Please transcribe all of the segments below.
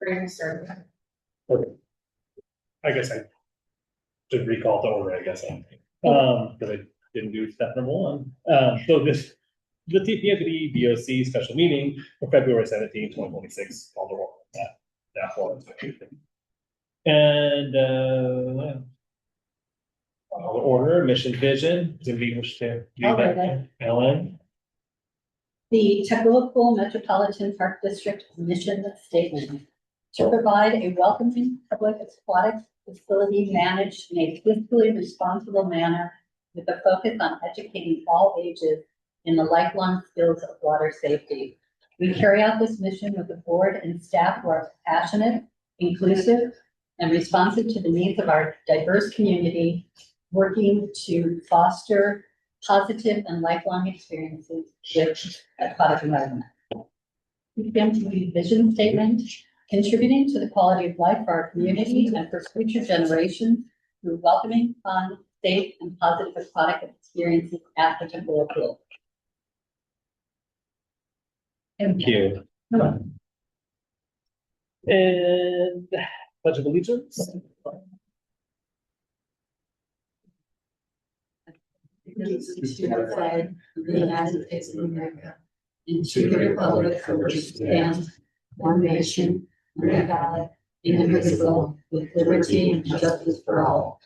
Bring started. Okay. I guess I should recall the order, I guess, because I didn't do step number one. So the TPFD BoC special meeting for February 17, 2026, called to order. That was. And call to order, mission vision, does anybody wish to lead that? Ellen? The Tacoma Metropolitan Park District mission statement to provide a welcoming public aquatic facility managed in a fiscally responsible manner with a focus on educating all ages in the lifelong skills of water safety. We carry out this mission with a board and staff who are passionate, inclusive, and responsive to the needs of our diverse community, working to foster positive and lifelong experiences with aquatic environment. We came to the vision statement, contributing to the quality of life for our community and for future generations through welcoming, fun, safe, and positive aquatic experiences at the Tacoma Pool. Thank you. And Pledge of Allegiance. To the flag of the United States of America and to the republic for which it stands, one nation, under God, indivisible, with liberty and justice for all.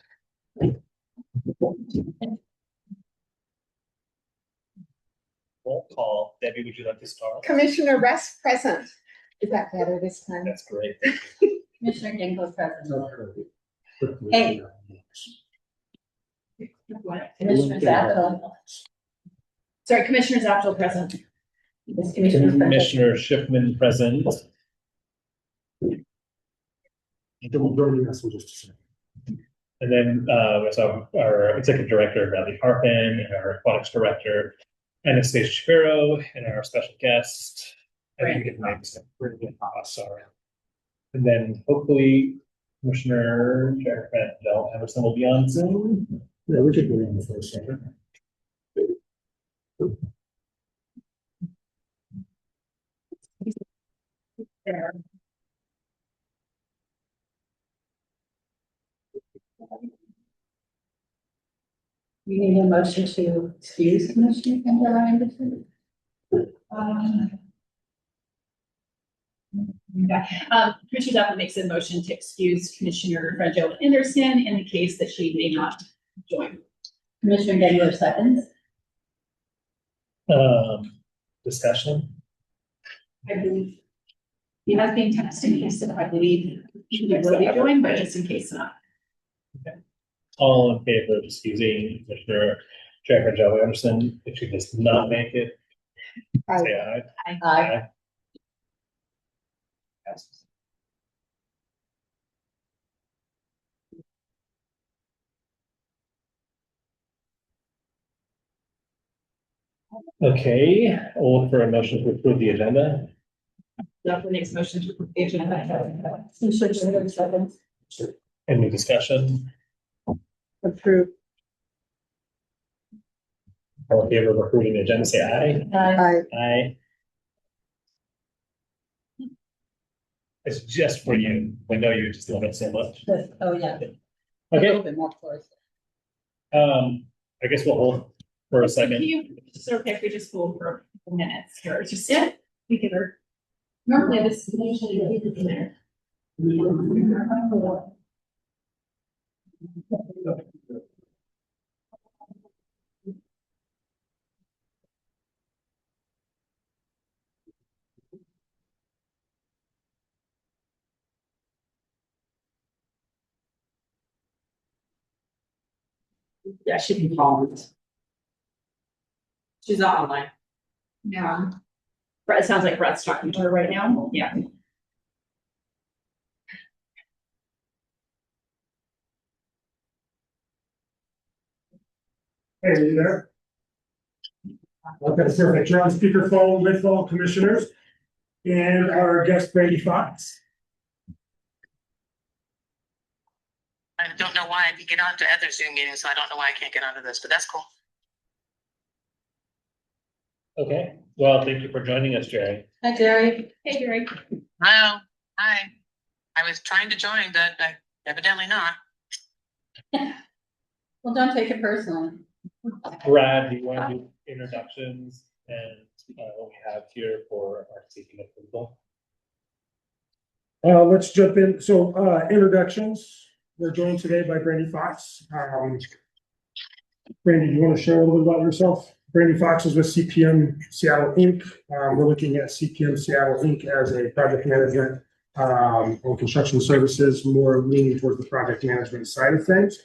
Roll call. Debbie, would you like to start? Commissioner Rest present. Is that better this time? That's great. Commissioner Dingle present. Hey. Commissioner Zappa. Sorry, Commissioner Zappa present. Yes, Commissioner present. Commissioner Schiffman present. And then we also have our executive director, Bradley Harpin, and our aquatics director, Anastasia Shapiro, and our special guest. I didn't get names. Sorry. And then hopefully Commissioner Jared Anderson will be on Zoom. Yeah, we could go in the first second. We need a motion to excuse Commissioner Anderson. Commissioner Zappa makes a motion to excuse Commissioner Frangiola Anderson in the case that she may not join. Commissioner Dingle seconds. Discussion. I believe he has been tested, so I believe she will be joined, but just in case not. All in favor of excusing Commissioner Jared Anderson if she does not make it? Aye. Say aye. Aye. Okay, we'll look for a motion to approve the agenda. Zappa makes motion to approve the agenda. Commissioner Dingle seconds. Any discussion? Approved. All in favor of approving the agenda, say aye. Aye. Aye. It's just for you. We know you just love it so much. Oh, yeah. A Okay, little bit more close. I guess we'll hold for a second. Is it okay if we just hold for a couple minutes or just, yeah, we give her. Normally this is usually in there. Yeah, she can call it. She's not online. Yeah. Brett, it sounds like Brett's talking to her right now. Yeah. Hey, are you there? Okay, perfect. You're on speakerphone with all commissioners and our guest Brady Fox. I don't know why I can get onto other Zoom meetings, so I don't know why I can't get onto this, but that's cool. Okay, well, thank you for joining us, Jerry. Hi, Jerry. Hey, Jerry. Hello, hi. I was trying to join, but evidently not. Well, don't take it personally. Brad, do you want to do introductions and what we have here for our seeking approval? Let's jump in. So, introductions. We're joined today by Brandy Fox. Brandy, do you want to share a little bit about yourself? Brandy Fox is with CPM Seattle Inc. We're looking at CPM Seattle Inc. as a project management on construction services, more leaning towards the project management side of things.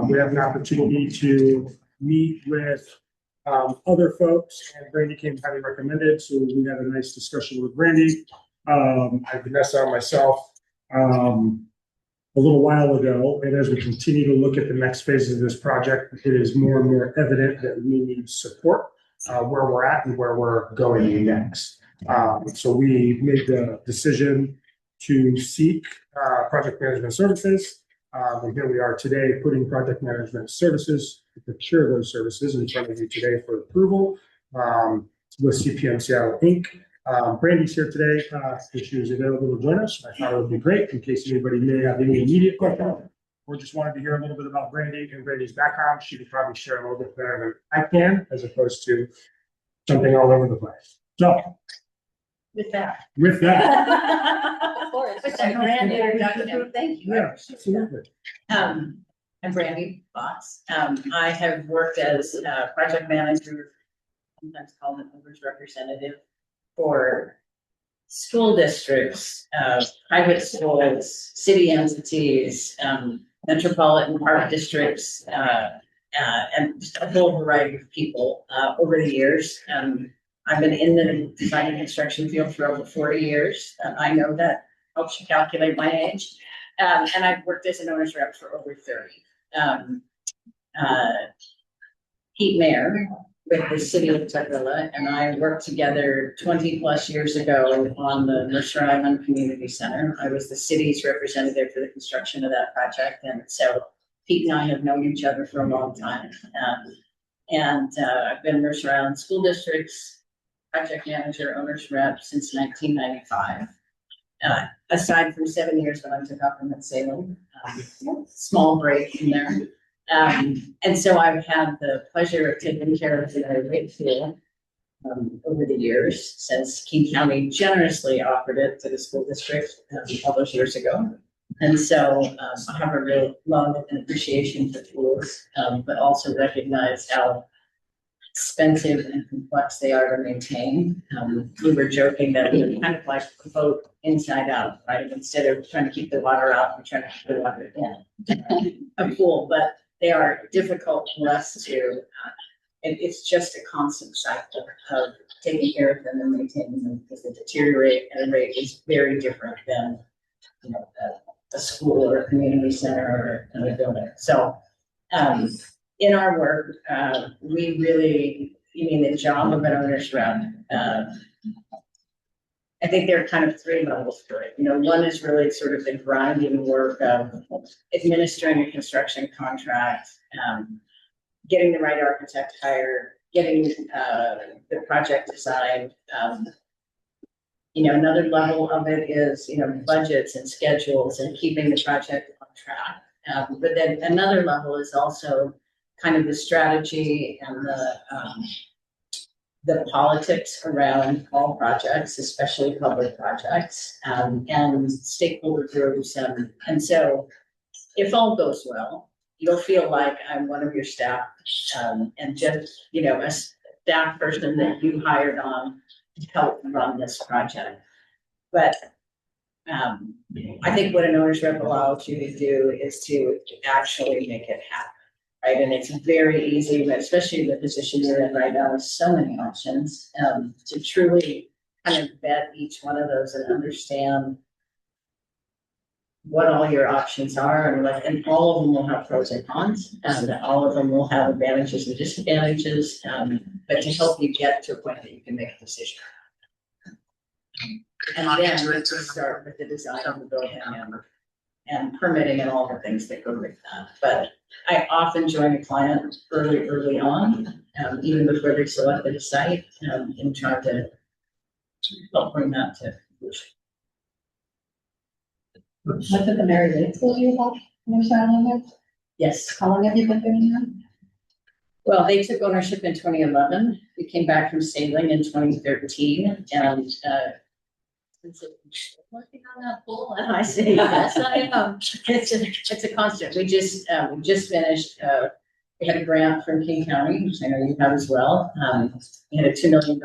We have an opportunity to meet with other folks, and Brandy came highly recommended, so we had a nice discussion with Brandy. I had Vanessa and myself a little while ago, and as we continue to look at the next phase of this project, it is more and more evident that we need support where we're at and where we're going next. So we made the decision to seek project management services. And here we are today, putting project management services, to procure those services in front of you today for approval with CPM Seattle Inc. Brandy's here today. If she was available to join us, I thought it would be great in case anybody may have any immediate questions or just wanted to hear a little bit about Brandy and Brandy's background. She could probably share a little bit better than I can, as opposed to jumping all over the place. So, With that. with Of course. With that grand introduction, thank you. yeah, absolutely. I'm Brandy Fox. I have worked as a project manager, sometimes called an owners representative, for school districts, private schools, city entities, metropolitan park districts, and just a whole variety of people over the years. I've been in the design and construction field for over 40 years. I know that helps you calculate my age. And I've worked as an owner's rep for over 30. Pete Mayer with the city of Tukwila and I worked together 20 plus years ago on the Mercer Island Community Center. I was the city's representative for the construction of that project. And so Pete and I have known each other for a long time. I've been Mercer Island School District's project manager, owner's rep since 1995. Aside from 7 years when I took off from Salem, small break in there. And so I've had the pleasure of taking care of the rate field over the years since King County generously offered it to the school district all those years ago. And so I have a real love and appreciation for tools, but also recognize how expensive and complex they are to maintain. We were joking that we're kind of like a boat inside out, right? Instead of trying to keep the water out, we're trying to keep the water in. A pool, but they are difficult for us to, it's just a constant cycle of taking care of them and maintaining them because they deteriorate and rate is very different than, you know, a school or a community center or a building. So, in our work, we really, the job of an owner's rep, I think there are kind of three levels to it. One is really sort of the grinding work of administering a construction contract, getting the right architect hired, getting the project designed. Another level of it is, budgets and schedules and keeping the project on track. But then another level is also kind of the strategy and the politics around all projects, especially public projects, and stakeholder groups. And so if all goes well, you'll feel like I'm one of your staff, and just, a staff person that you hired on to help run this project. But I think what an owner's rep allows you to do is to actually make it happen. Right, and it's very easy, especially the position you're in right now with so many options, to truly kind of vet each one of those and understand what all your options are, and all of them will have pros and cons, and all of them will have advantages and disadvantages, but to help you get to a point that you can make a decision. And then we start with the design of the building and permitting and all the things that go with that. But I often join a client early on, even before they selected a site, and try to help bring that to conclusion. Was it the Mary Lake School you helped in Charlotte? Yes. How long have you been doing that? Well, they took ownership in 2011. We came back from sailing in 2013 and, since it's working on that pool, and I say, yes, I am. It's a constant. We just finished, we had a grant from King County, which I know you have as well. We had a $2 million.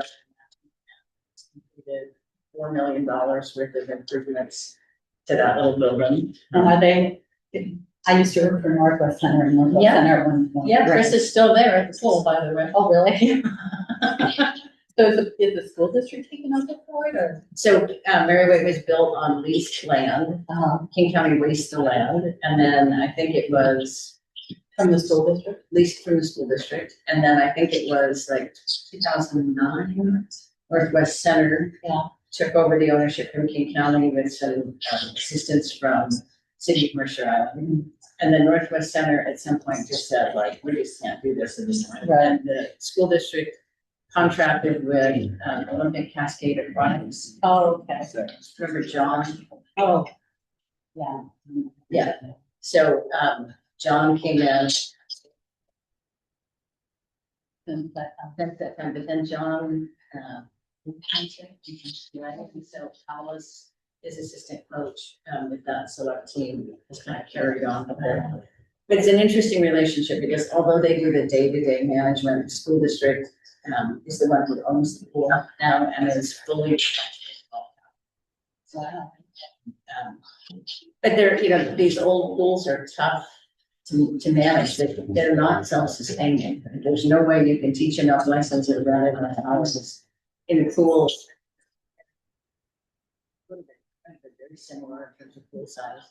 Completed $4 million worth of improvements to that little building. And are they, I used to work for Northwest Center and Northwest Yeah. Center at one point. Yeah, Chris is still there at the pool, by the way. Oh, really? So is the school district taking over for it or? So, Merriway was built on leased land. King County leased the land, and then I think it was From the school district? leased from the school district, and then I think it was like 2009, Northwest Center. Yeah. Took over the ownership from King County with some assistance from City of Mercer Island. And then Northwest Center at some point just said, like, we just can't do this at this time. Right. And the school district contracted with Olympic Cascade Aquatics. Oh, okay. Remember John? Oh, yeah. Yeah. So John came in. But then John, so Alice, his assistant coach, with that select team has kind of carried on with her. But it's an interesting relationship because although they do the day-to-day management, the school district is the one who owns the pool now and is fully responsible. Wow. But they're, these old pools are tough to manage. They're not self-sustaining. There's no way you can teach enough lessons or run it on houses in the pools. Very similar in terms of pool size.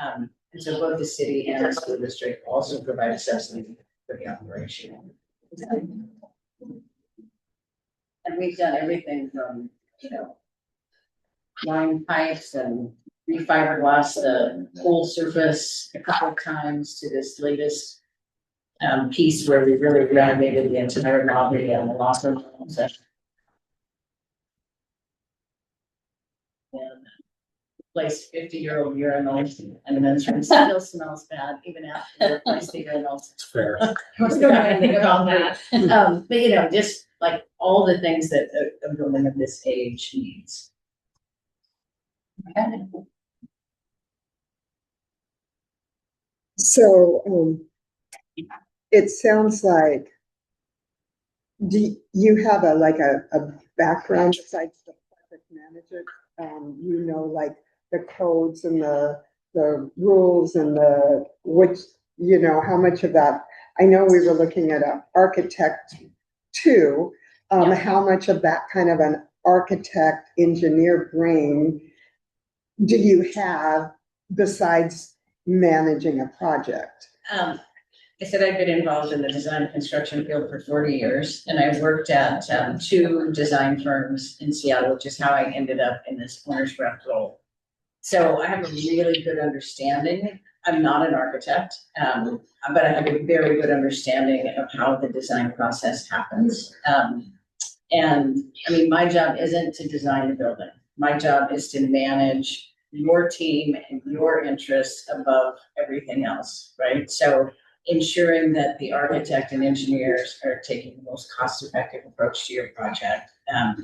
And so both the city and the school district also provide a subsidy for the operation. And we've done everything from, line pipes and refiberglass the pool surface a couple of times to this latest piece where we really renovated the entire lobby and the locker rooms. And replaced 50-year-old urinals and the men's room still smells bad even after we replaced the urinals. It's fair. We don't have anything about that. But just like all the things that a building of this age needs. So, it sounds like, do you have a background besides the project manager? Like the codes and the rules and how much of that, I know we were looking at an architect too. Yeah. How much of that kind of an architect engineer brain do you have besides managing a project? I said I've been involved in the design and construction field for 40 years, and I worked at 2 design firms in Seattle, which is how I ended up in this owner's rep role. So I have a really good understanding. I'm not an architect, but I have a very good understanding of how the design process happens. And I mean, my job isn't to design the building. My job is to manage your team and your interests above everything else, right? So ensuring that the architect and engineers are taking the most cost-effective approach to your project,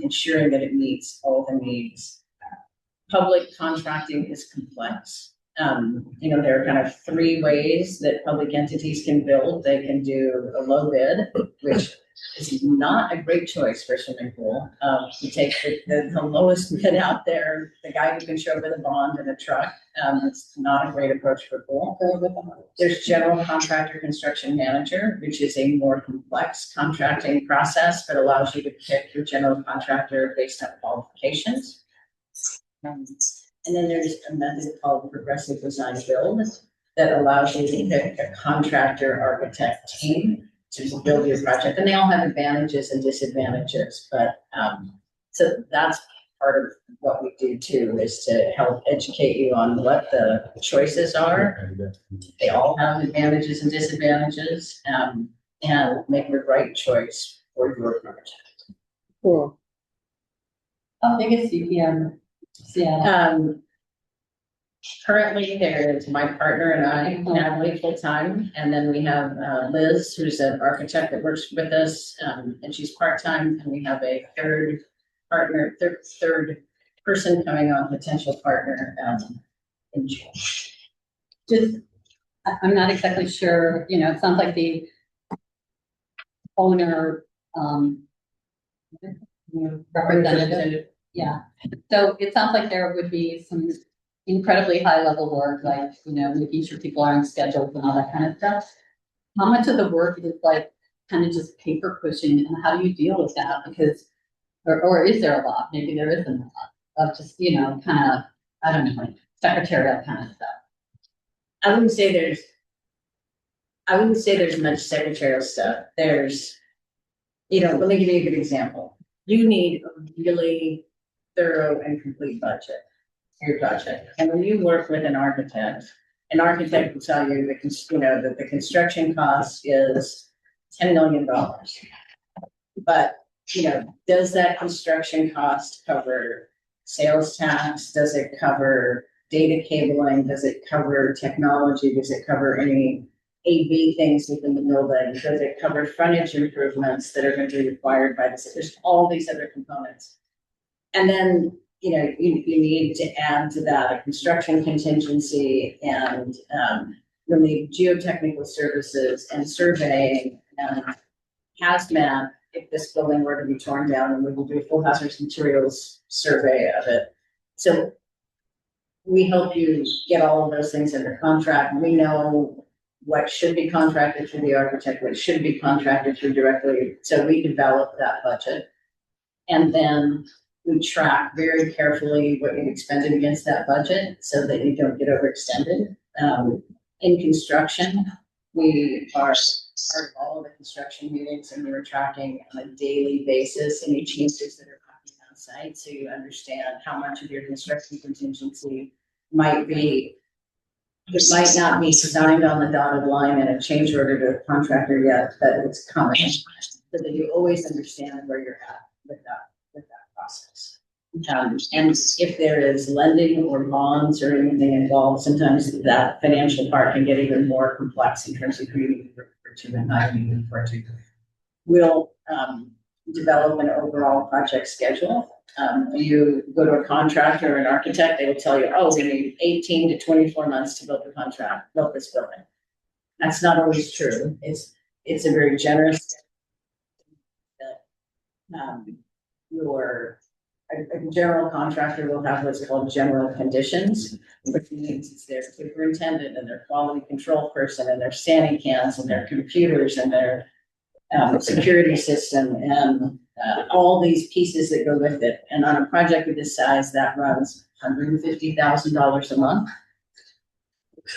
ensuring that it meets all the needs. Public contracting is complex. There are kind of 3 ways that public entities can build. They can do a low bid, which is not a great choice for a swimming pool. You take the lowest bid out there, the guy who can show up with a bond and a truck. It's not a great approach for a pool. There's general contractor construction manager, which is a more complex contracting process, but allows you to pick your general contractor based on qualifications. And then there's a method called progressive design build that allows you to pick a contractor architect team to build your project. And they all have advantages and disadvantages, but so that's part of what we do too, is to help educate you on what the choices are. They all have advantages and disadvantages, and make the right choice for your project. Cool. How big is CPM Seattle? Currently, there is my partner and I, Natalie, full-time, and then we have Liz, who's an architect that works with us, and she's part-time, and we have a third partner, third person coming on, potential partner, in June. Just, I'm not exactly sure, you know, it sounds like the owner, representative, yeah. So it sounds like there would be some incredibly high level work, like, you know, making sure people are on schedules and all that kind of stuff. How much of the work is like kind of just paper pushing, and how do you deal with that? Because, or is there a lot? Maybe there isn't a lot of just, you know, kind of, I don't know, like secretarial kind of stuff. I wouldn't say there's much secretarial stuff. There's, you know, let me give you a good example. You need a really thorough and complete budget for your project. And when you work with an architect will tell you that the construction cost is $10 million. But, you know, does that construction cost cover sales tax? Does it cover data cabling? Does it cover technology? Does it cover any AV things within the building? Does it cover frontage improvements that are going to be required by this? There's all these other components. And then, you know, you need to add to that a construction contingency, and you'll need geotechnical services and surveying and hazmat if this building were to be torn down, and we will do a full hazardous materials survey of it. So we help you get all of those things under contract. We know what should be contracted through the architect, what should be contracted through directly. So we develop that budget. And then we track very carefully what you've expended against that budget so that you don't get overextended. In construction, we are part of all of the construction meetings, and we're tracking on a daily basis any changes that are happening on site, so you understand how much of your construction contingency might be. It might not be signed on the dotted line in a change order to a contractor yet, but it's coming, so that you always understand where you're at with that process. And if there is lending or bonds or anything involved, sometimes that financial part can get even more complex in terms of who you need to refer to and how you need to refer to. We'll develop an overall project schedule. You go to a contractor or an architect, they will tell you, oh, we need 18 to 24 months to build this building. That's not always true. It's a very generous a general contractor will have what's called general conditions, which means it's their superintendent and their quality control person and their standing cans and their computers and their security system and all these pieces that go with it. And on a project of this size, that runs $150,000 a month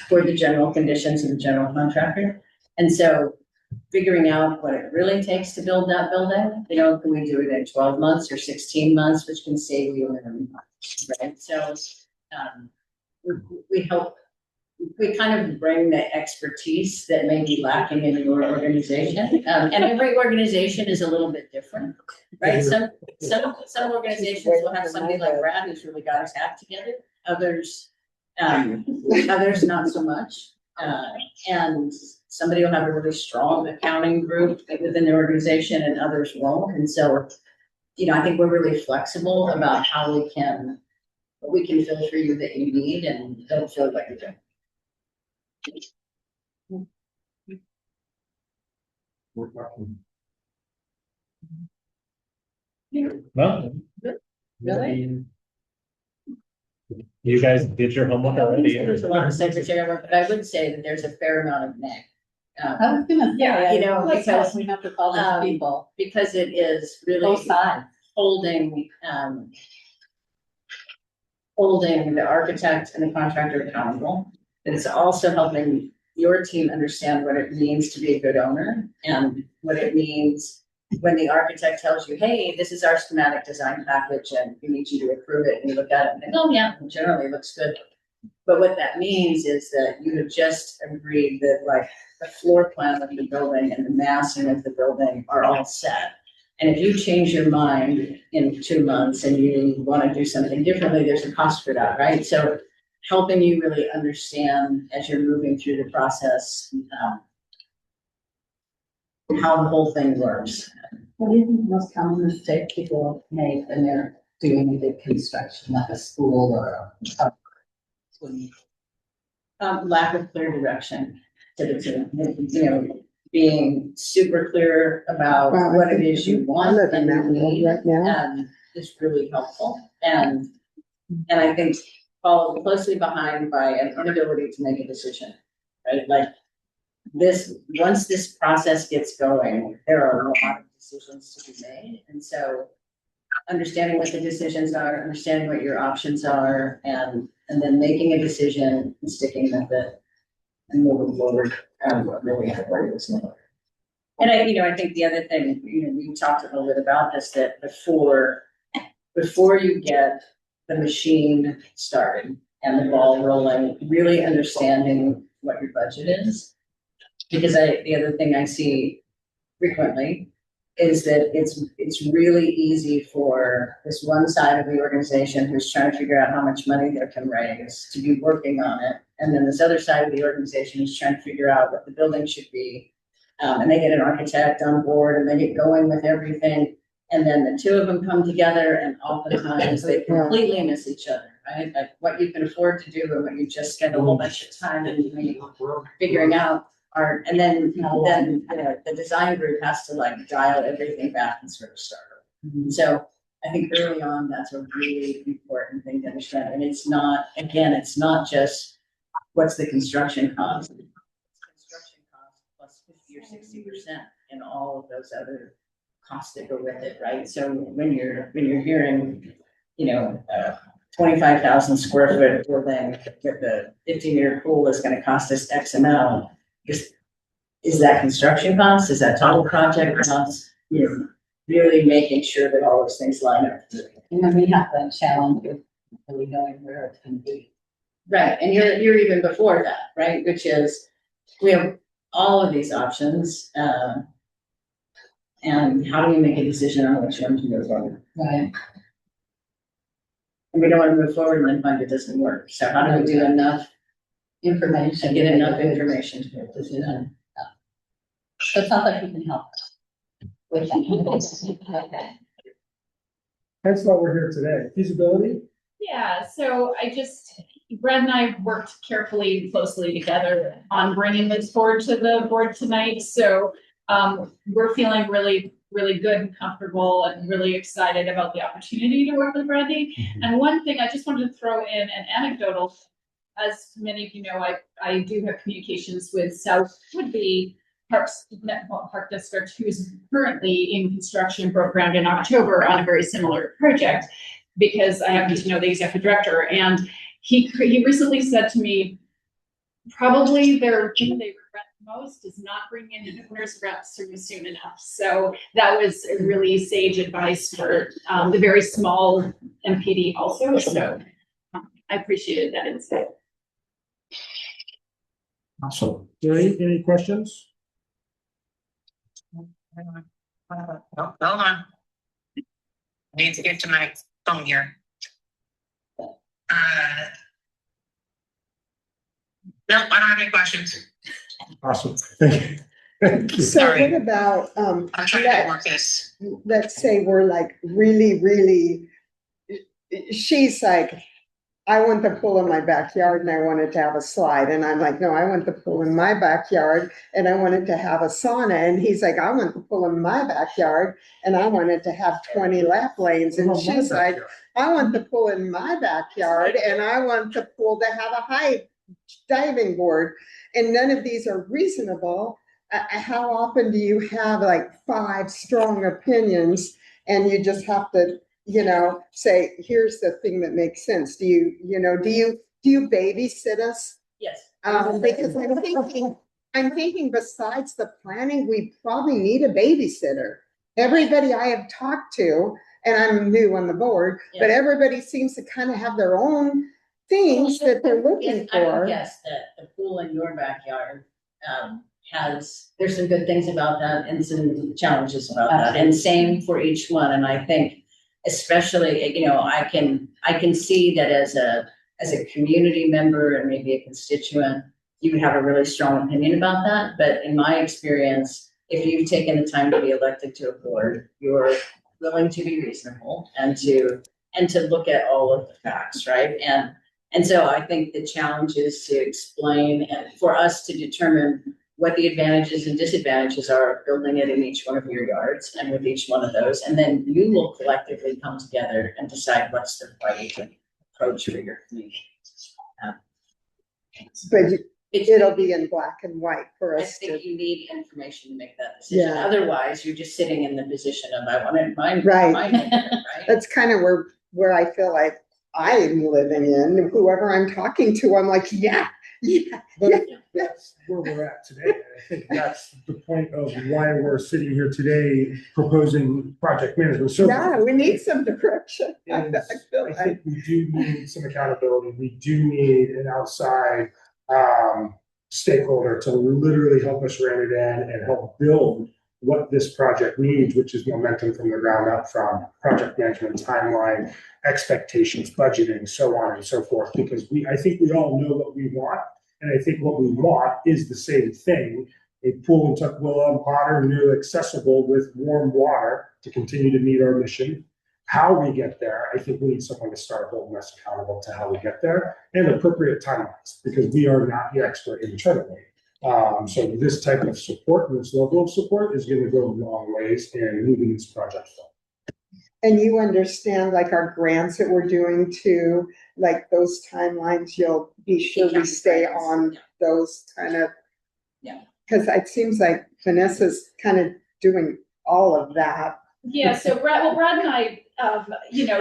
for the general conditions of the general contractor. And so figuring out what it really takes to build that building, you know, can we do it in 12 months or 16 months, which can save you in months, right? So we kind of bring the expertise that may be lacking in your organization. And every organization is a little bit different, right? Some organizations will have somebody like Brad who's really got his act together. Others not so much. And somebody will have a really strong accounting group within the organization and others won't. And so, you know, I think we're really flexible about how we can fill for you that you need and don't feel like you're doing. Well, Really? you guys did your homework already. There's a lot of secretarial work, but I would say that there's a fair amount of neg. I was gonna say, You know, because we have to call these people, because it is really both sides. holding the architect and the contractor accountable. And it's also helping your team understand what it means to be a good owner and what it means when the architect tells you, hey, this is our schematic design package and we need you to approve it. And you look at it and think, oh yeah, generally it looks good. But what that means is that you have just agreed that like the floor plan of the building and the massing of the building are all set. And if you change your mind in 2 months and you want to do something differently, there's a cost for that, right? So helping you really understand as you're moving through the process, how the whole thing works. What do you think the most common mistake people make when they're doing a big construction, like a school or a? Lack of clear direction to the team, you know, being super clear about Wow, I what it think is you I want live in and that you world need, right now. is really helpful. And I think followed closely behind by an inability to make a decision, right? Like this, once this process gets going, there are a lot of decisions to be made. And so understanding what the decisions are, understanding what your options are, and then making a decision and sticking with it and moving forward, really important is. And I think the other thing, we talked a little bit about this, that before you get the machine started and the ball rolling, really understanding what your budget is. Because the other thing I see frequently is that it's really easy for this one side of the organization who's trying to figure out how much money they can raise to be working on it. And then this other side of the organization is trying to figure out what the building should be. And they get an architect on board and they get going with everything. And then the two of them come together and oftentimes they completely miss each other, right? Like what you can afford to do and what you just spend a whole bunch of time in figuring out. And then the design group has to like dial everything back and sort of start over. So I think early on, that's a really important thing to understand. And it's not just what's the construction cost. It's construction cost plus 50 or 60% and all of those other costs that go with it, right? So when you're hearing, 25,000 square foot building with the 15-meter pool is going to cost us X amount. Is that construction cost? Is that total project cost? Really making sure that all those things line up. And then we have that challenge of really knowing where it's going to be. Right, and you're even before that, right? Which is, we have all of these options, and how do we make a decision on which one to move forward? Right. And we don't want to move forward and then find it doesn't work. So how do we do enough Information. and get enough information to make a decision? So it sounds like you can help with that. Okay. That's why we're here today. Feasibility? Yeah, so Brad and I worked carefully and closely together on bringing this forward to the board tonight. So we're feeling really, really good and comfortable and really excited about the opportunity to work with Brandy. Mm-hmm. And one thing I just wanted to throw in an anecdotal, as many of you know, I do have communications with South Woodby Park District, who's currently in construction and broke ground in October on a very similar project, because I happen to know the executive director. And he recently said to me, probably their thing they regret most is not bringing in an owner's rep soon enough. So that was a really sage advice for the very small MPD also. So I appreciated that insight. Awesome. Any questions? Hold on. I need to get to my phone here. No, I don't have any questions. Awesome. Thank you. So Sorry. what about, I'm trying to work this. let's say we're like really, really, she's like, I want the pool in my backyard and I wanted to have a slide. And I'm like, no, I want the pool in my backyard and I wanted to have a sauna. And he's like, I want the pool in my backyard and I wanted to have 20 lap lanes. And she's like, I want the pool in my backyard and I want the pool to have a high diving board. And none of these are reasonable. How often do you have like 5 strong opinions and you just have to, say, here's the thing that makes sense. Do you babysit us? Yes. Because I'm thinking besides the planning, we probably need a babysitter. Everybody I have talked to, and I'm new on the board, but everybody seems to kind of have their own things that they're looking for. I would guess that the pool in your backyard, there's some good things about that and some challenges about that, and same for each one. And I think especially, I can see that as as a community member and maybe a constituent, you would have a really strong opinion about that. But in my experience, if you've taken the time to be elected to a board, you're willing to be reasonable and to look at all of the facts, right? And so I think the challenge is to explain and for us to determine what the advantages and disadvantages are of building it in each one of your yards and with each one of those. And then you will collectively come together and decide what's the right approach for your community. But it'll be in black and white for I us think to, you need information to make that decision. Yeah. Otherwise, you're just sitting in the position of, I want it mine, Right. mine, right? that's kind of where I feel like I'm living in, whoever I'm talking to, I'm like, yeah. But that's where we're at today. I think that's the point of why we're sitting here today proposing project management services. Yeah, we need some direction. I feel I like, think we do need some accountability. We do need an outside stakeholder to literally help us rein it in and help build what this project needs, which is momentum from the ground up, from project management, timeline, expectations, budgeting, so on and so forth. Because I think we all know what we want, and I think what we want is the same thing: a pool in Tukwila, modern, new, accessible with warm water to continue to meet our mission. How we get there, I think we need someone to start holding us accountable to how we get there and appropriate timelines, because we are not the expert internally. So this type of support and this level of support is going to go a long ways in moving this project forward. and you understand like our grants that we're doing too, like those timelines, you'll be sure we stay on those kind of. Yeah. Because it seems like Vanessa's kind of doing all of that. Yeah, so Brad and I,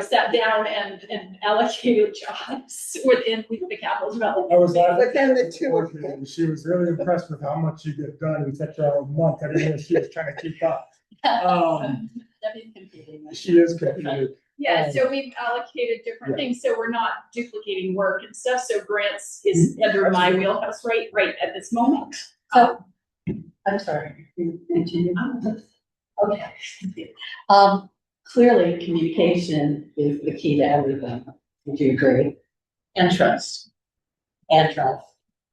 sat down and allocated jobs within the capital development. I was laughing. Within the two of them. She was really impressed with how much you get done in such a month. I didn't know she was trying to keep up. Debbie's competing. She is competing. Yeah, so we've allocated different things, so we're not duplicating work and stuff, so grants is under my wheelhouse right at this moment. So, I'm sorry, continue. Okay. Clearly, communication is the key to everything. Would you agree? And trust. And trust.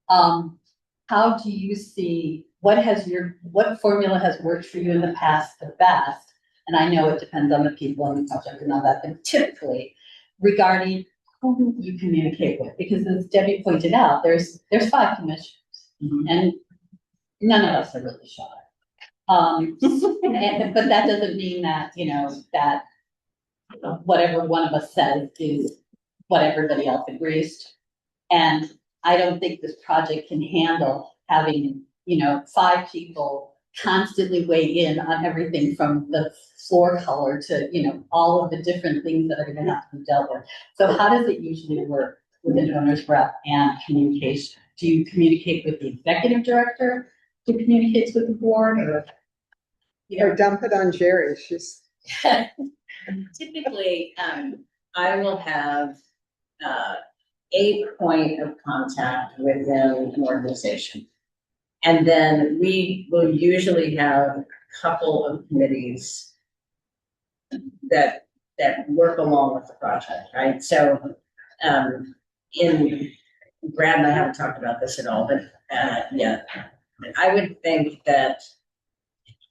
How do you see, what formula has worked for you in the past the best? And I know it depends on the people and the project and all that, but typically regarding who you communicate with, because as Debbie pointed out, there's 5 commissioners and none of us are really shy. But that doesn't mean that, that whatever one of us says is what everybody else agrees to. And I don't think this project can handle having, 5 people constantly weigh in on everything from the floor color to, all of the different things that are going to have to be dealt with. So how does it usually work with an owner's rep and communication? Do you communicate with the executive director who communicates with the board, or? Or dump it on Jerry, she's. Typically, I will have a point of contact within an organization. And then we will usually have a couple of committees that work along with the project, right? So Brad and I haven't talked about this at all, but yeah, I would think that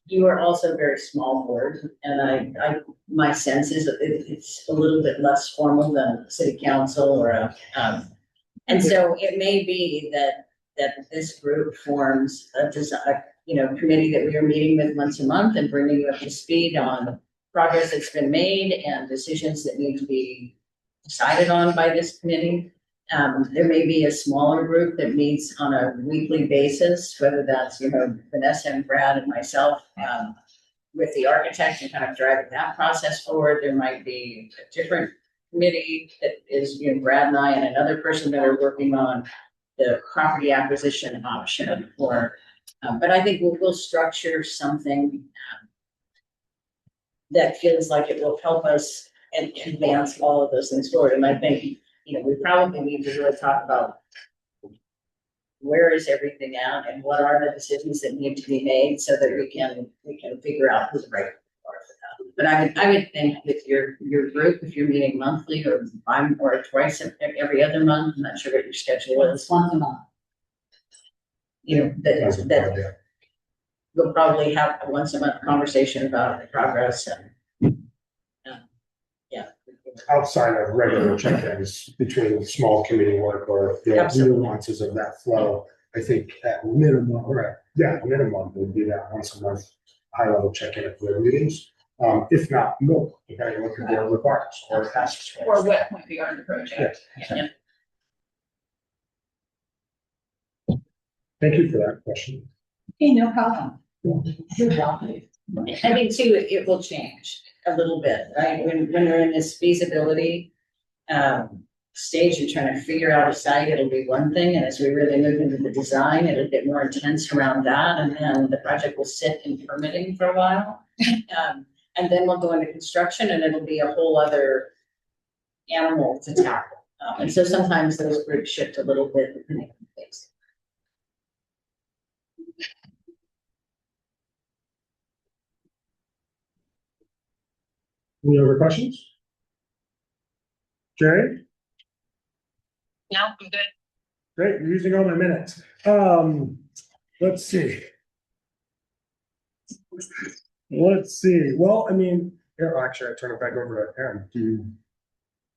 you are also a very small board, and my sense is that it's a little bit less formal than city council or and so it may be that this group forms a committee that we are meeting with once a month and bringing you up to speed on progress that's been made and decisions that need to be decided on by this committee. There may be a smaller group that meets on a weekly basis, whether that's, Vanessa and Brad and myself, with the architect and kind of driving that process forward. There might be a different committee that is, Brad and I and another person that are working on the property acquisition option but I think we'll structure something that feels like it will help us and advance all of those things forward. And I think, we probably need to really talk about where is everything at and what are the decisions that need to be made so that we can figure out who's right for But I would think with your group, if you're meeting monthly or or twice every other month, I'm not sure what your schedule is. Once a month. You know, that we'll probably have a once a month conversation about the progress and, yeah. Outside of regular check-ins between small committee work or the Absolutely. nuances of that flow, I think at minimum, minimum would be that once a month, high level check-in at the meetings. If not more, depending on what the board requires or asks for. Or what point we are in the project. Yeah. Thank you for that question. Okay, no problem. You're welcome. I think too, it will change a little bit, right? When we're in this feasibility stage and trying to figure out a site, it'll be one thing. And as we really move into the design, it'll get more intense around that. And then the project will sit in permitting for a while. And then we'll go into construction and it'll be a whole other animal to tackle. And so sometimes those groups shift a little bit depending on things. Any other questions? Jerry? No, I'm good. Great, you're using all my minutes. Let's see. Well, I mean, here, actually, I turn it back over to Aaron. Do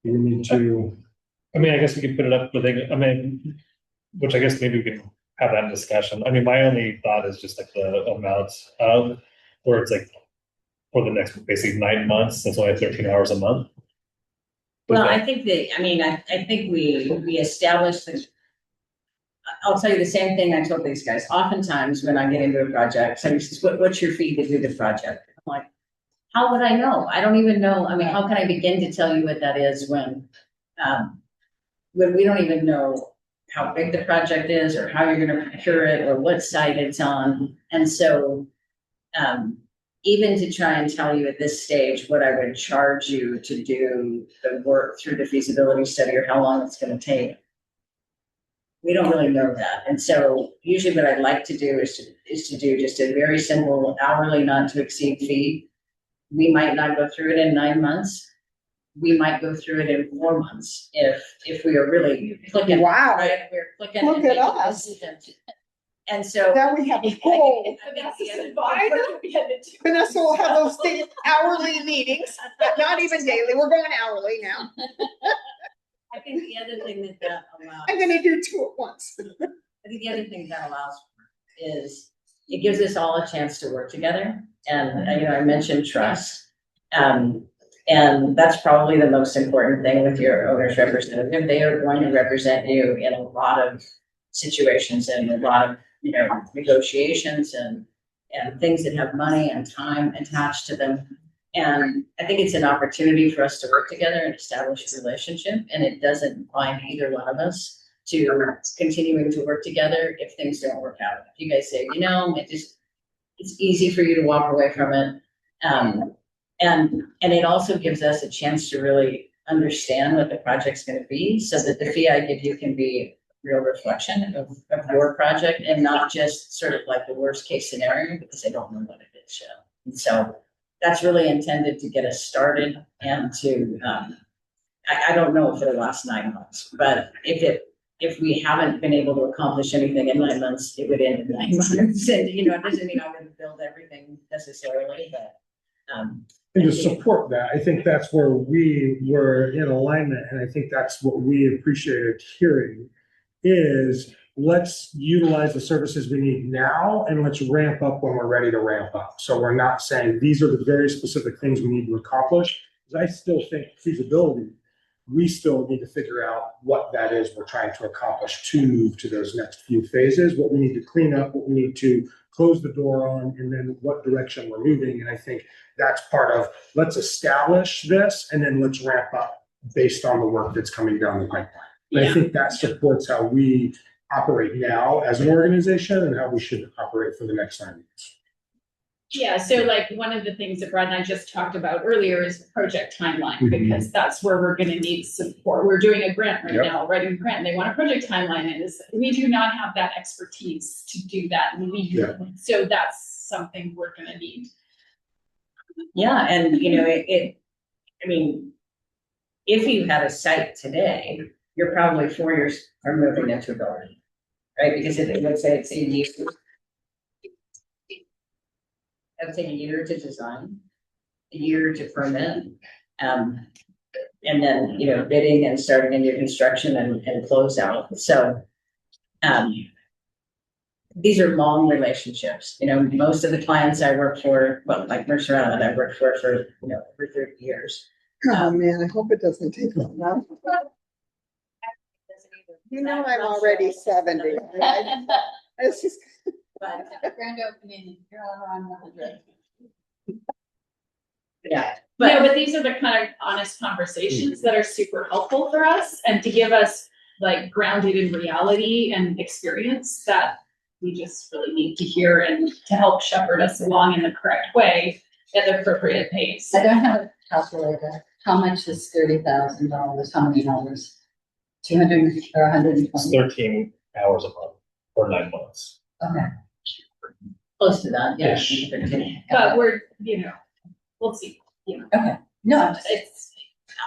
you need to? I mean, I guess we could put it up with, I mean, which I guess maybe we can have that discussion. I mean, my only thought is just like the amount of, where it's like, for the next basically 9 months, that's only 13 hours a month. Well, I think I think we established this. I'll tell you the same thing I told these guys. Oftentimes when I get into a project, somebody says, what's your fee to do the project? I'm like, how would I know? I don't even know. I mean, how can I begin to tell you what that is when we don't even know how big the project is or how you're going to procure it or what site it's on. And so, even to try and tell you at this stage what I would charge you to do the work through the feasibility study or how long it's going to take, we don't really know that. And so usually what I'd like to do is to do just a very simple hourly not to exceed fee. We might not go through it in 9 months. We might go through it in 4 months if we are really clicking. Wow. Right? We're clicking. Look and at making us. decisions. And so. Now we have a goal. Vanessa will have those things hourly meetings, but not even daily. We're going hourly now. I think the other thing that allows. I'm gonna do 2 at once. I think the other thing that allows for is it gives us all a chance to work together. And, I mentioned trust. And that's probably the most important thing with your owner's representative. They are going to represent you in a lot of situations and a lot of, negotiations and things that have money and time attached to them. And I think it's an opportunity for us to work together and establish a relationship. And it doesn't bind either one of us to continuing to work together if things don't work out. If you guys say, it's easy for you to walk away from it. And it also gives us a chance to really understand what the project's going to be so that the fee I give you can be a real reflection of your project and not just sort of like the worst case scenario because I don't know what it is yet. And so that's really intended to get us started and to, I don't know if it'll last 9 months, but if we haven't been able to accomplish anything in 9 months, it would end in 9 months. And, it doesn't mean I'm going to build everything necessarily, but, And to support that, I think that's where we were in alignment, and I think that's what we appreciated hearing is let's utilize the services we need now and let's ramp up when we're ready to ramp up. So we're not saying these are the very specific things we need to accomplish. Because I still think feasibility, we still need to figure out what that is we're trying to accomplish to move to those next few phases, what we need to clean up, what we need to close the door on, and then what direction we're moving. And I think that's part of let's establish this and then let's ramp up based on the work that's coming down the pipeline. And I think that supports how we operate now as an organization and how we should operate for the next 9 years. Yeah, so like one of the things that Brad and I just talked about earlier is the project timeline, Mhm. because that's where we're gonna need support. We're doing a grant right Yep. now, writing a grant, and they want a project timeline, and we do not have that expertise to do that legally. So that's something we're gonna need. Yeah, and I mean, if you had a site today, you're probably 4 years from moving into a building, right? Because if it would say it's a year. It would take a year to design, a year to permit, and then, bidding and starting a new construction and close out. So, these are long relationships. Most of the clients I work for, well, like Mercer Island, I worked for over 30 years. Oh, man, I hope it doesn't take long. I'm already 70. It's just. But grand opening, you're all around 100. Yeah, But these are the kind of honest conversations that are super helpful for us and to give us like grounded in reality and experience that we just really need to hear and to help shepherd us along in the correct way at the appropriate pace. I don't have a calculator. How much is $30,000? How many hours? 200 or 120? It's 13 hours a month for 9 months. Okay. close to that, yeah. Ish. But we're, we'll see, Okay, no, it's,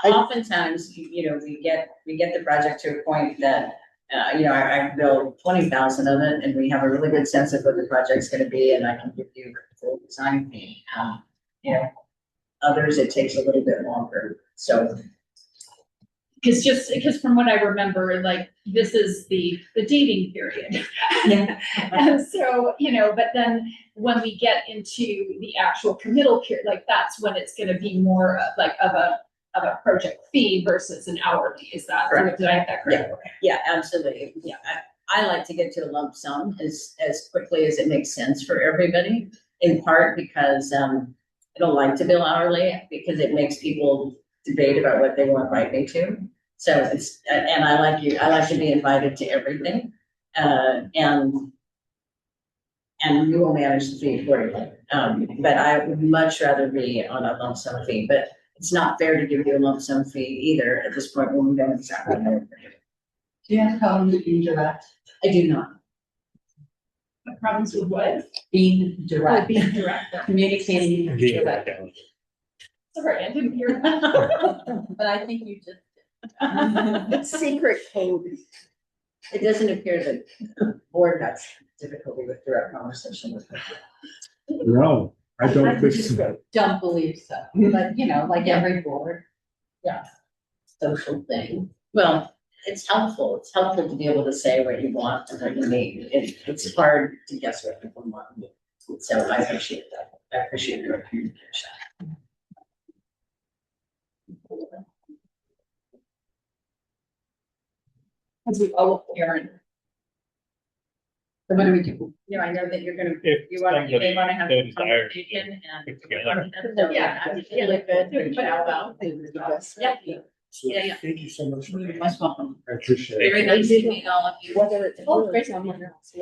Oftentimes, we get the project to a point that, I build 20,000 of it and we have a really good sense of what the project's gonna be and I can give you the full design fee. Others, it takes a little bit longer, so. because from what I remember, like, this is the dating period. Yeah. And so, but then when we get into the actual committal period, like, that's when it's gonna be more of a project fee versus an hourly, is that, Correct. did I have that correct? Yeah, absolutely. Yeah, I like to get to a lump sum as quickly as it makes sense for everybody, in part because, I don't like to bill hourly because it makes people debate about what they want to invite me to. So and I like to be invited to everything. And we will manage the fee for you. But I would much rather be on a lump sum fee, but it's not fair to give you a lump sum fee either at this point when we don't exactly know. do you have problems with being direct? I do not. What problems with what? Being direct, Being direct. communicating direct. Sorry, I didn't hear that. But I think you just. It's secret code. It doesn't appear that the board has difficulty with direct conversation with me. No, I don't think so. Don't believe so, but like every board. Yeah. Social thing. Well, it's helpful. It's helpful to be able to say what you want and what you need. It's hard to guess what people want. So I appreciate that. I appreciate your communication. As we all Aaron. So what do we do? I know that you're gonna, If they wanna have so a desired, conversation and. together. So, yeah, I feel like good. They were the best. Yeah. So Yeah. thank you so much for that. Most welcome. I appreciate Very it. nice to meet all of you. Whether it's. Oh, great, someone else.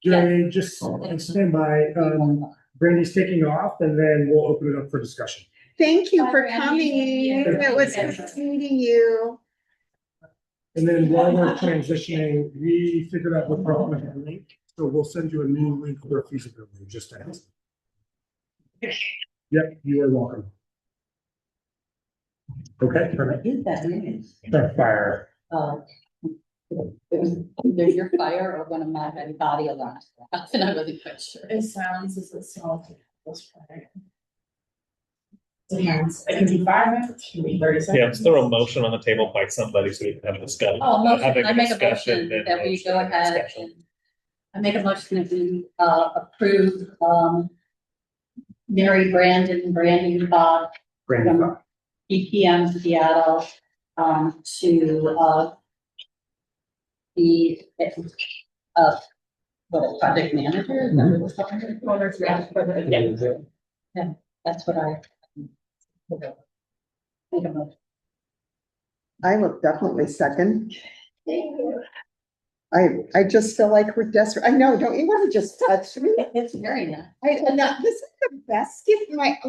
Jay, just stand by. Brandy's taking off and then we'll open it up for discussion. Thank you Bye, for Brandy. coming. Yeah. It was good meeting you. And then while we're transitioning, we figured out what problem had a link, so we'll send you a new link for a feasibility, just to ask. Yep, you are welcome. Okay, perfect. What is that mean? Start fire. It was either your fire or one of my body alarms, and I wasn't quite sure. It sounds as a small. Depends. It can be 5 minutes, it can be 30 seconds. Yeah, let's throw a motion on the table by somebody so we can have a discussion. Oh, motion, Having I make a discussion, motion then that we motion, go then ahead discussion. and, I make a motion that we, approve, Mary Brandon Bob Brandy. from EPM Seattle, to, be, what, project manager? Is that what it's called? Owner's rep for the- That's what I. Make a motion. I will definitely second. I just feel like we're desperate. I know, don't you want to just touch me? It's very nice. This is the best gift. I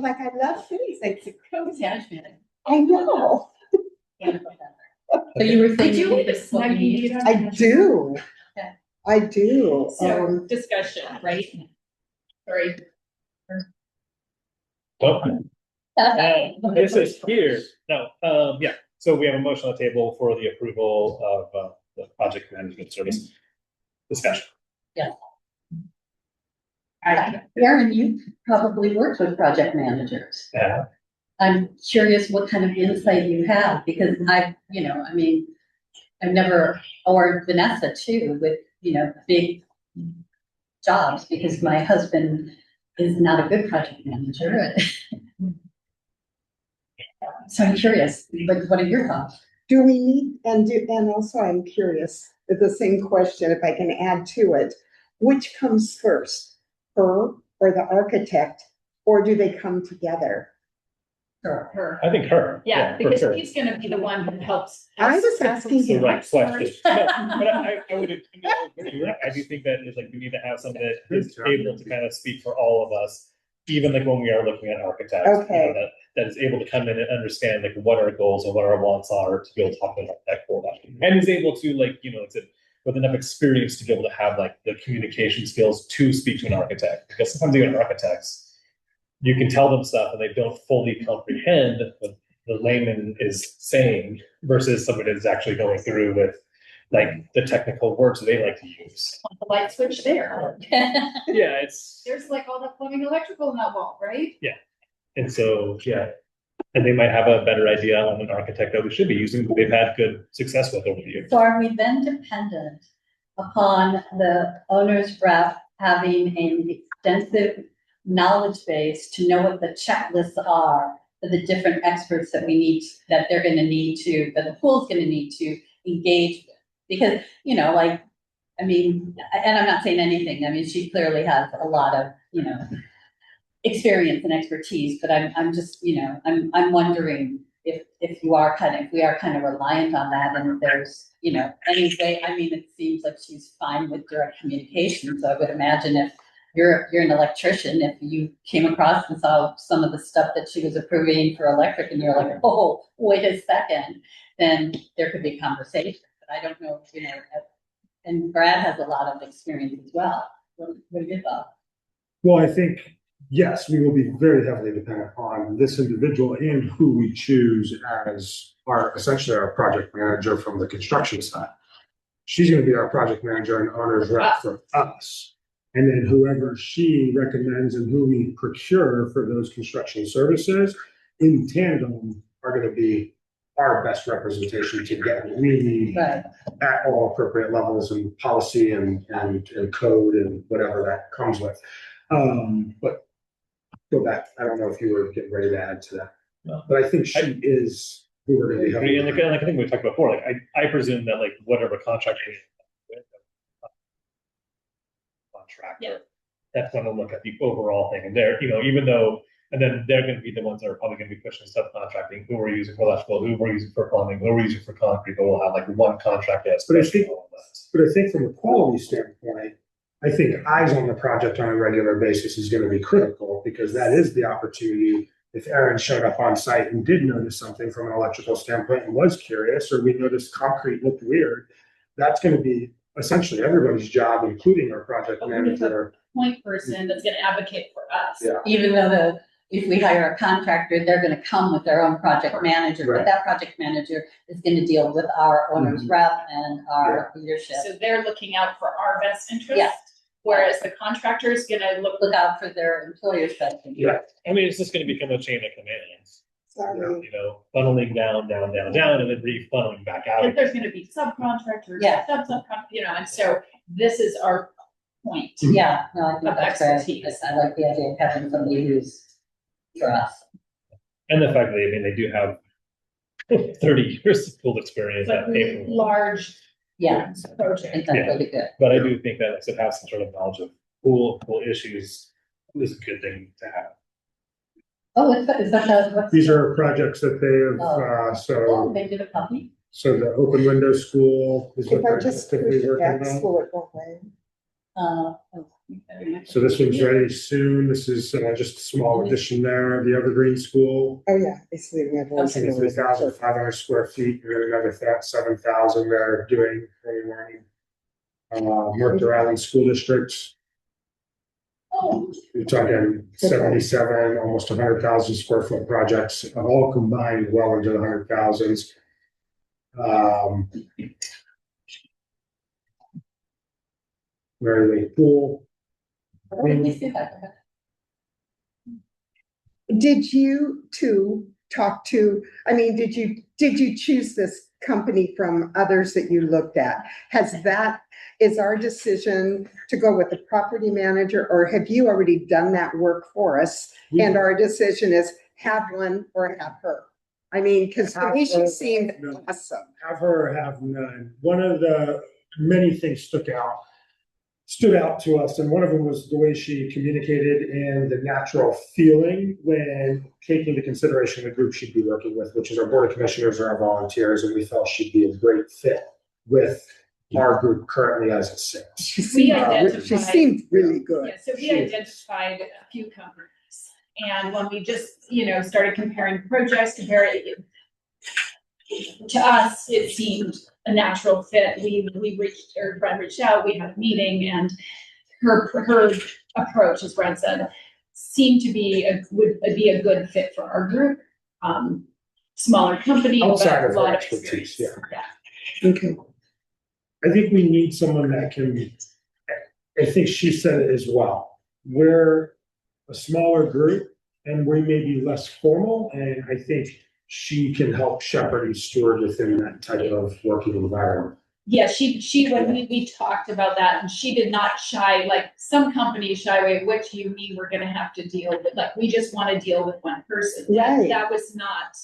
love things. It's a cozy. Attachment. I know. So you were saying you need this. I do. Okay. I do. So discussion, right? Sorry. Oh, this is here. No, yeah, so we have a motion on the table for the approval of, the project management service discussion. Aaron, you probably worked with project managers. Yeah, I'm curious what kind of insight you have, because I've never, or Vanessa too, with, big jobs, because my husband is not a good project manager. So I'm curious, what are your thoughts? Do we need, and also I'm curious, the same question, if I can add to it, which comes first, her or the architect, or do they come together? Her. I think her. Yeah, for because sure. he's gonna be the one who helps. I was asking The him. right question. No, but I would, you're right. I do think that is like, we need to have something that is able to kind of speak for all of us, even like when we are looking at architects. Okay. That is able to come in and understand like what our goals and what our wants are to be able to talk to an architect for that. And is able to like, with enough experience to be able to have like the communication skills to speak to an architect. Because sometimes even architects, you can tell them stuff and they don't fully comprehend what the layman is saying versus somebody that's actually going through with like the technical words that they like to use. The light switch there. Yeah, There's like all the plumbing, electrical in that wall, right? and so, yeah. And they might have a better idea on an architect that we should be using, but they've had good success with over the years. So are we then dependent upon the owner's rep having an extensive knowledge base to know what the checklists are for the different experts that that they're gonna need to, that the pool's gonna need to engage with? Because, and I'm not saying anything, she clearly has a lot of, experience and expertise, but I'm just, I'm wondering if we are kind of reliant on that, and if there's, any way, it seems like she's fine with direct communication, so I would imagine if you're an electrician, if you came across and saw some of the stuff that she was approving for electric, and you're like, oh, wait a second, then there could be a conversation, but I don't know, and Brad has a lot of experience as well. What are your thoughts? Well, I think, yes, we will be very heavily dependent on this individual and who we choose as essentially our project manager from the construction side. She's gonna be our project manager and owner's rep for us. And then whoever she recommends and who we procure for those construction services in tandem are gonna be our best representation to get what we need Right. at all appropriate levels and policy and code and whatever that comes with. But go back, I don't know if you were getting ready to add to that, No. but I think she is who we're gonna be. I mean, like I think we talked about before, like I presume that like whatever contract we contractor, Yeah. that's gonna look at the overall thing, and they're, even though, and then they're gonna be the ones that are probably gonna be pushing subcontracting, who we're using for electrical, who we're using for plumbing, who we're using for concrete, but we'll have like one contract that's. But I think from a quality standpoint, I think eyes on the project on a regular basis is gonna be critical, because that is the opportunity. If Aaron showed up on site and did notice something from an electrical standpoint and was curious, or we noticed concrete looked weird, that's gonna be essentially everybody's job, including our project But what if manager. Point person that's gonna advocate for us. Yeah. Even though if we hire a contractor, they're gonna come with their own project manager, but Right. that project manager is gonna deal with our owner's rep and our leadership. So they're looking out for our best interest. Yeah. Whereas the contractor is gonna look. Look out for their employer's best interest. Yeah, I mean, it's just gonna become a chain of commands, Sorry. funneling down, and then re-funneling back out. And there's gonna be subcontractors. Yeah. And so this is our point. Yeah, no, I think Of that's great. expertise. I like the idea of having somebody who's for us. And the fact that, they do have 30 years of field experience But at paper. large. Yeah, I Project. think that's really good. But I do think that like to have some sort of knowledge of pool issues is a good thing to have. Oh, is that what's? These are projects that they have, Oh, so they did a puppy? the open window school is what If I they're just typically push it working back, on. will it go away? So this one's ready soon. This is just a small addition there, the Evergreen School. Oh, yeah, it's the Netherlands. 3,500 square feet, and then another 7,000 they're doing early learning. North Island School District. We're talking 77, almost 100,000 square foot projects, all combined well into the 100,000s. Very cool. Let me see that. Did you two talk to, I mean, did you choose this company from others that you looked at? Is our decision to go with the property manager, or have you already done that work for us? And our decision is have one or have her? I mean, because to me, she seemed awesome. Have her or have none. One of the many things stood out to us, and one of them was the way she communicated and the natural feeling when taking into consideration the group she'd be working with, which is our board of commissioners or our volunteers, and we felt she'd be a great fit with our group currently as it sits. She seemed really good. Yeah, so we identified a few companies, and when we just, started comparing projects, to us, it seemed a natural fit. Brad reached out, we had a meeting, and her approach, as Brad said, seemed to be would be a good fit for our group. Smaller company, Outside but of a lot her of expertise, experience. Yeah. Okay. I think we need someone that can, I think she said it as well. We're a smaller group and we may be less formal, and I think she can help shepherd and steward within that type of working environment. Yeah, when we talked about that, and she did not shy, like some companies shy away, what do you mean we're gonna have to deal with, like, we just wanna deal with one person. Right. That was not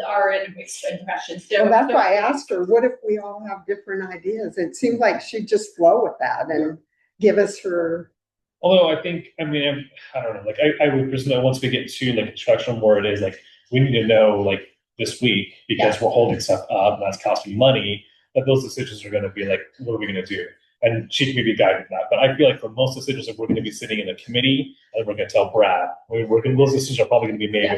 our impression. So Well, that's why I asked her, what if we all have different ideas? It seemed like she'd just flow with that and give us her. Although I think, I don't know, like I would personally, once we get to like construction where it is like, we need to know like this week, because we're holding stuff up and that's costing money, that those decisions are gonna be like, what are we gonna do? And she can be guided in that. But I feel like for most decisions that we're gonna be sitting in a committee and we're gonna tell Brad, those decisions are probably gonna be made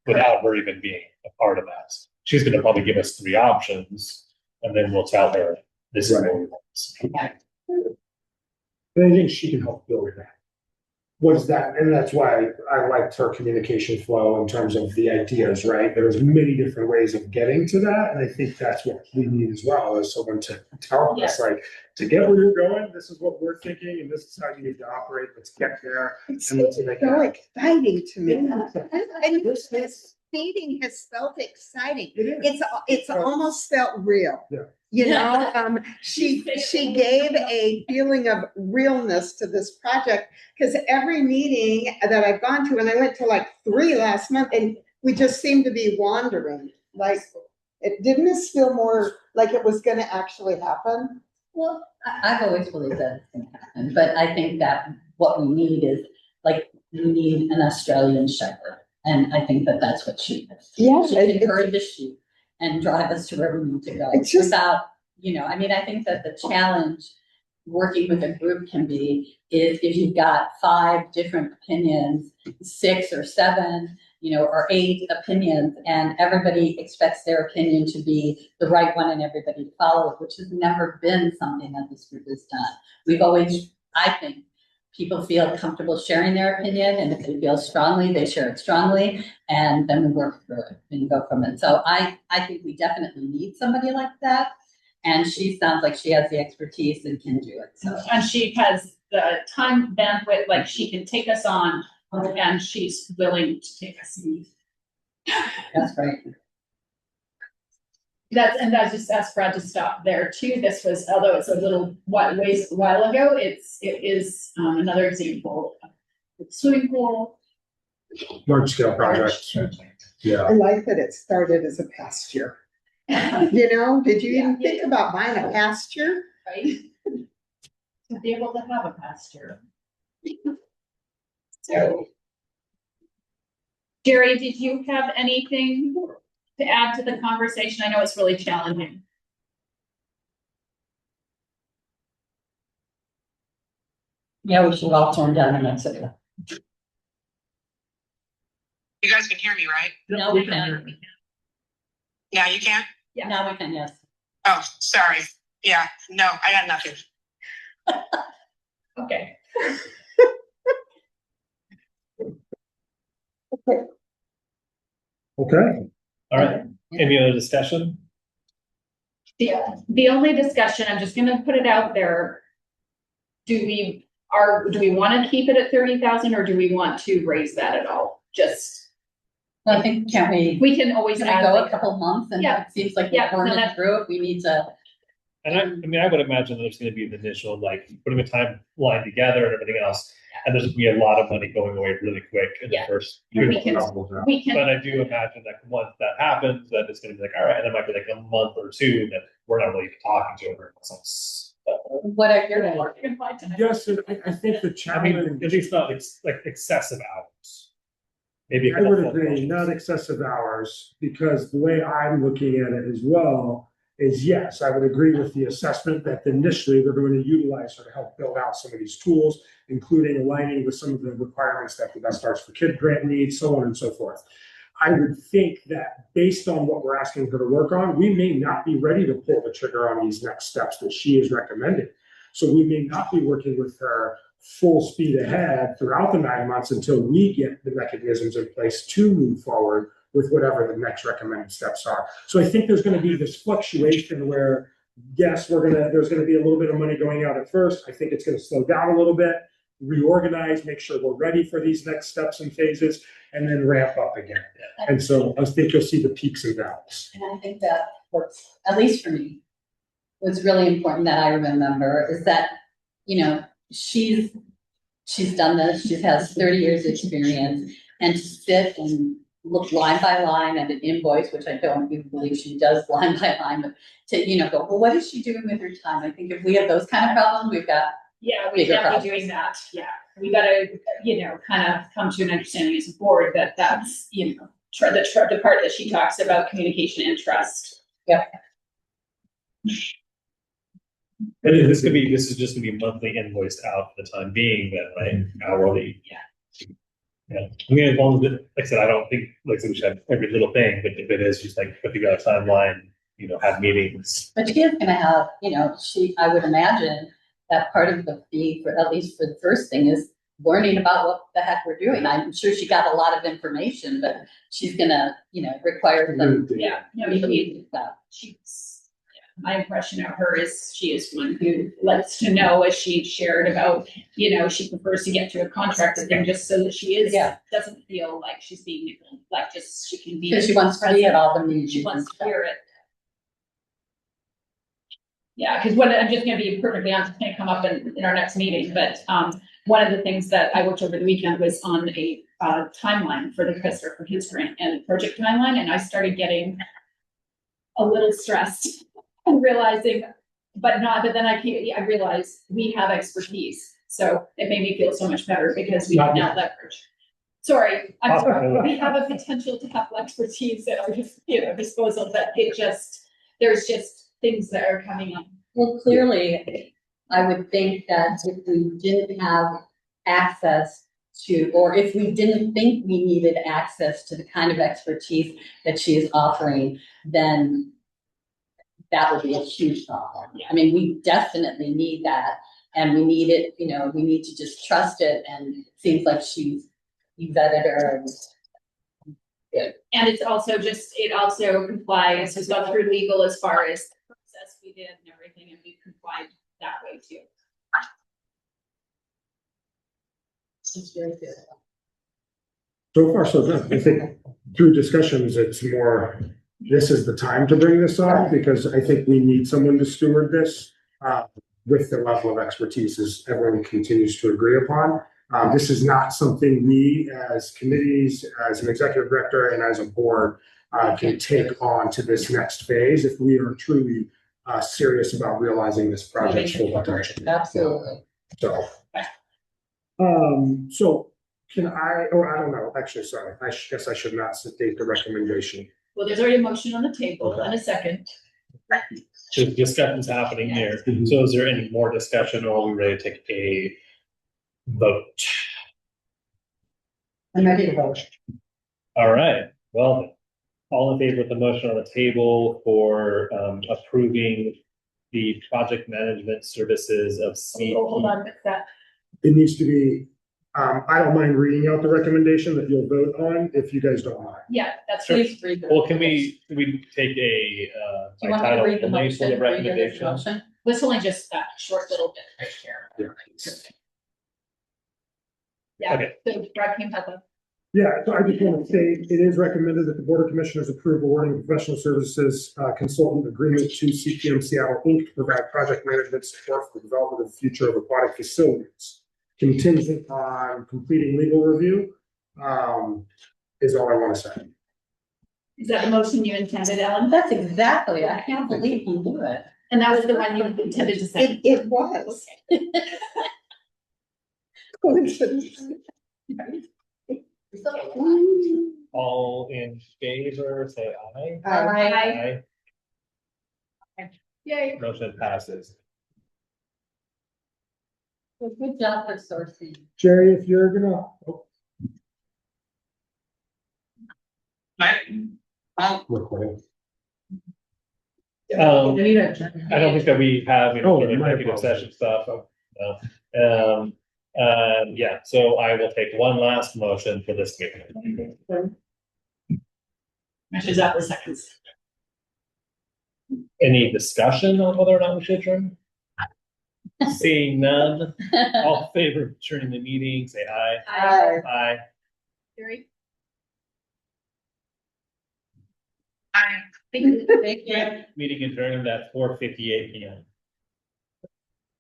without her even being a part of that. She's gonna probably give us 3 options and then we'll tell her this is what we want. And I think she can help build that. What is that? And that's why I liked her communication flow in terms of the ideas, right? There's many different ways of getting to that. And I think that's what we need as well, is someone to tell us, like, to get where you're going, this is what we're thinking, and this is how you need to operate. Let's get there. It's And let's make so it. exciting to me. And this meeting has felt exciting. It is. It's almost felt real. Yeah. You know, she gave a feeling of realness to this project, because every meeting that I've gone to, and I went to like 3 last month, and we just seemed to be wandering. Like, didn't this feel more like it was going to actually happen? Well, I've always believed that it's gonna happen, but I think that what we need is, like, we need an Australian shepherd, and I think that that's what she is. Yeah, She can herd the sheep and drive us to where we need to go It's just- without, I think that the challenge working with a group can be is if you've got 5 different opinions, 6 or 7, or 8 opinions, and everybody expects their opinion to be the right one and everybody to follow it, which has never been something that this group has done. We've always, I think, people feel comfortable sharing their opinion, and if they feel strongly, they share it strongly, and then we work through it and go from it. So I think we definitely need somebody like that, and she sounds like she has the expertise and can do it. So, and she has the time bandwidth, like she can take us on, and she's willing to take us. that's great. I just asked Brad to stop there too. This was, although it's a little while ago, it is another example of the swimming pool. Large scale project. Yeah. I like that it started as a pasture. Did you even think about buying a pasture? Right? To be able to have a pasture. So, Jerry, did you have anything to add to the conversation? I know it's really challenging. Yeah, we should all turn down in Mexico. You guys can hear me, right? No, we can. Yeah, you can? Yeah. Now we can, yes. Oh, sorry. Yeah, no, I got nothing. Okay. Okay, All right, any other discussion? The only discussion, I'm just gonna put it out there. Do we want to keep it at 30,000 or do we want to raise that at all? Just, I think, can't we can always can we add go a like, couple months and Yeah. it seems like Yeah, we're no, burning that's- through it, we need to. And I mean, I would imagine there's gonna be the initial, like, putting the timeline together and everything else. And there's gonna be a lot of money going away really quick in the Yeah. first. we can, But I do imagine that once that happens, that it's gonna be like, all right, and it might be like a month or two that we're not really talking to her. What are your? yes, and I think the I mean, challenge, at least not like excessive hours. Maybe. a I would couple agree, phone not calls. excessive hours, because the way I'm looking at it as well is, yes, I would agree with the assessment that initially we're going to utilize her to help build out some of these tools, including aligning with some of the requirements that the Best Starts for Kid grant needs, so on and so forth. I would think that based on what we're asking her to work on, we may not be ready to pull the trigger on these next steps that she is recommending. So we may not be working with her full speed ahead throughout the 9 months until we get the mechanisms in place to move forward with whatever the next recommended steps are. So I think there's gonna be this fluctuation where, yes, there's gonna be a little bit of money going out at first. I think it's gonna slow down a little bit, reorganize, make sure we're ready for these next steps and phases, and then ramp up again. And so I think you'll see the peaks and valleys. And I think that what's, at least for me, what's really important that I remember is that, you know, she's done this, she has 30 years experience, and to sit and look line by line at an invoice, which I don't even believe she does line by line, but to, you know, go, well, what is she doing with her time? I think if we have those kind of problems, we've got. yeah, we Bigger can't be problems. doing that. Yeah, we gotta, kind of come to an understanding as a board that that's, the part that she talks about, communication and trust. And this is just gonna be monthly invoiced out for the time being, then, right? Hourly. Yeah, I mean, as long as like I said, I don't think, like I said, we should have every little thing, but if it is just like, put together a timeline, have meetings. But she is gonna have, I would imagine that part of the fee for, at least for the first thing, is learning about what the heck we're doing. I'm sure she got a lot of information, but she's gonna, require some. Yeah, my impression of her is she is one who likes to know, as she shared about, she prefers to get to a contracted thing just so that she is, doesn't feel like she's being, like, just, she can be. Because she wants to be at all the meetings. She wants to hear it. Yeah, because I'm just gonna be perfectly honest, it's gonna come up in our next meeting, but, one of the things that I worked over the weekend was on a, timeline for the Christopher for his grant and project timeline, and I started getting a little stressed and realizing, but then I realized we have expertise, so it made me feel so much better because we have now leverage. Sorry, I'm sorry, we have a potential to have expertise at our, disposal, but there's just things that are coming up. Well, clearly, I would think that if we didn't have access to, or if we didn't think we needed access to the kind of expertise that she is offering, then that would be a huge problem. I mean, we definitely need that, and we need it, we need to just trust it, and it seems like you vetted her and. Good. And it also complies, has gone through legal as far as the process we did and everything, and we complied that way too. She's very good. So far, so good. I think through discussions, it's more, this is the time to bring this on, because I think we need someone to steward this with the level of expertise as everyone continues to agree upon. This is not something we as committees, as an executive director, and as a board can take on to this next phase if we are truly serious about realizing this project's full potential. Absolutely. So, so can I, or I don't know, actually, sorry, I guess I should not state the recommendation. Well, there's already a motion on the table and a second. So discussion's happening here. So is there any more discussion, or are we ready to take a vote? I'm ready to vote. All right, well, all in favor of the motion on the table for approving the project management services of CP? Hold on, with that. It needs to be, I don't mind reading out the recommendation that you'll vote on if you guys don't mind. Yeah, that's Sure. really. Read the- Well, can we take a, Do you by want me to title read the only for motion? the Read it as a recommendation? motion? It's only just that short little bit right here. Yeah, Okay. so Brad came up with. Yeah, so I just want to say, it is recommended that the Board of Commissioners approve awarding professional services consultant agreement to CPM Seattle Inc. to provide project management support for the development of the future of aquatic facilities. Contingent on completing legal review, is all I want to say. Is that the motion you intended, Ellen? That's exactly, I can't believe you knew it. And that was the one you intended to say? It was. Coincidence. All in favor, say aye. Aye. Yay. Motion passes. Good job for sourcing. Jerry, if you're gonna, oh, recording. I don't think that we have any Oh, my executive apologies. session stuff. No. Yeah, so I will take one last motion for this meeting. Actually, that was seconds. Any discussion on whether or not we should adjourn? Seeing none, all in favor of adjourning the meeting, say aye. Aye. Aye. Jerry? I Thank you. Thank you. Meeting adjourned at 4:58 PM.